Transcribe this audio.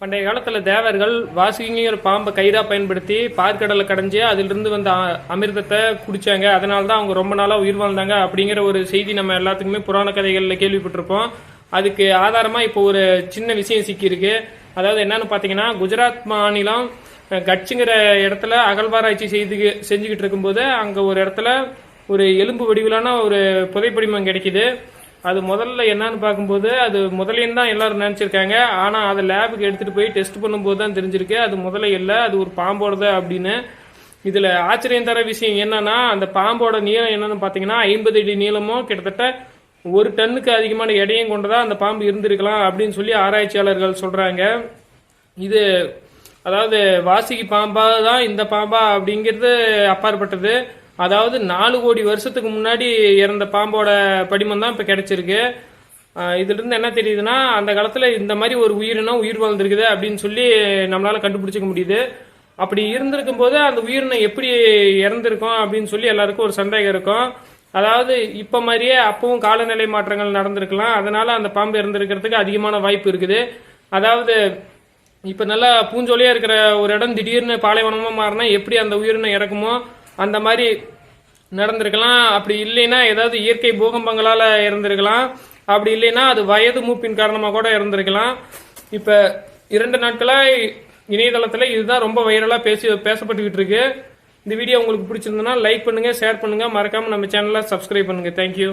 பண்டைய காலத்துல தேவர்கள் வாசுகிங்கிற பாம்பை கயிறா பயன்படுத்தி பார்க்கடலை கடைஞ்சி அதிலிருந்து வந்த அமிர்தத்தை குடிச்சாங்க. அதனாலதான் அவங்க ரொம்ப நாளா உயிர் வாழ்ந்தாங்க அப்படிங்கிற ஒரு செய்தி நம்ம எல்லாத்துக்குமே புராண கதைகள்ல கேள்விப்பட்டிருப்போம். அதுக்கு ஆதாரமா இப்போ ஒரு சின்ன விஷயம் சிக்கியிருக்கு. அதாவது என்னன்னு பாத்தீங்கன்னா, குஜராத் மாநிலம் கட்சிங்கிற இடத்துல அகழ்வாராய்ச்சி செஞ்சுக்கிட்டு இருக்கும்போது அங்க ஒரு இடத்துல ஒரு எலும்பு வடிவிலான ஒரு புதைப்படிமம் கிடைக்குது. அது முதல்ல என்னன்னு பார்க்கும்போது அது முதலையும் தான் எல்லாரும் நினைச்சிருக்காங்க. ஆனா அதை லேபுக்கு எடுத்துட்டு போய் டெஸ்ட் பண்ணும்போது தான் தெரிஞ்சிருக்கு அது முதல்ல இல்லை, அது ஒரு பாம்போடது அப்படின்னு. இதுல ஆச்சரியம் தர விஷயம் என்னன்னா, அந்த பாம்போட நீளம் என்னன்னு பாத்தீங்கன்னா 50 அடி நீளமும் கிட்டத்தட்ட 1 டன்னுக்கு அதிகமான எடையும் கொண்டதா அந்த பாம்பு இருந்திருக்கலாம் அப்படின்னு சொல்லி ஆராய்ச்சியாளர்கள் சொல்றாங்க. இது அதாவது வாசுகி பாம்பா தான் இந்த பாம்பா அப்படிங்கிறது அப்பாற்பட்டது. அதாவது 4 கோடி வருஷத்துக்கு முன்னாடி இறந்த பாம்போட படிமம் தான் இப்ப கிடைச்சிருக்கு. இதுல இருந்து என்ன தெரியுதுன்னா, அந்த காலத்துல இந்த மாதிரி ஒரு உயிரினம் உயிர் வாழ்ந்திருக்குது அப்படின்னு சொல்லி நம்மளால கண்டுபிடிச்சிக்க முடியுது. அப்படி இருந்திருக்கும் போது அந்த உயிரினம் எப்படி இறந்திருக்கும் அப்படின்னு சொல்லி எல்லாருக்கும் ஒரு சந்தேகம் இருக்கும். அதாவது இப்ப மாதிரியே அப்பவும் காலநிலை மாற்றங்கள் நடந்திருக்கலாம். அதனால அந்த பாம்பு இறந்திருக்கிறதுக்கு அதிகமான வாய்ப்பு இருக்குது. அதாவது இப்ப நல்லா பூஞ்சோலியா இருக்கிற ஒரு இடம் திடீர்னு பாலைவனமா மாறினா எப்படி அந்த உயிரினம் இறக்குமோ அந்த மாதிரி நடந்திருக்கலாம். அப்படி இல்லைன்னா ஏதாவது இயற்கை பூகம்பங்களால இறந்திருக்கலாம். அப்படி இல்லைன்னா அது வயது மூப்பின் காரணமா கூட இறந்திருக்கலாம். இப்ப 2 நாட்களா இணையதளத்துல இதுதான் ரொம்ப வைரலா பேசப்பட்டுக்கிட்டு இருக்கு. இந்த வீடியோ உங்களுக்கு பிடிச்சிருந்ததுன்னா லைக் பண்ணுங்க, ஷேர் பண்ணுங்க, மறக்காம நம்ம சேனலை சப்ஸ்கிரைப் பண்ணுங்க. தேங்க்யூ.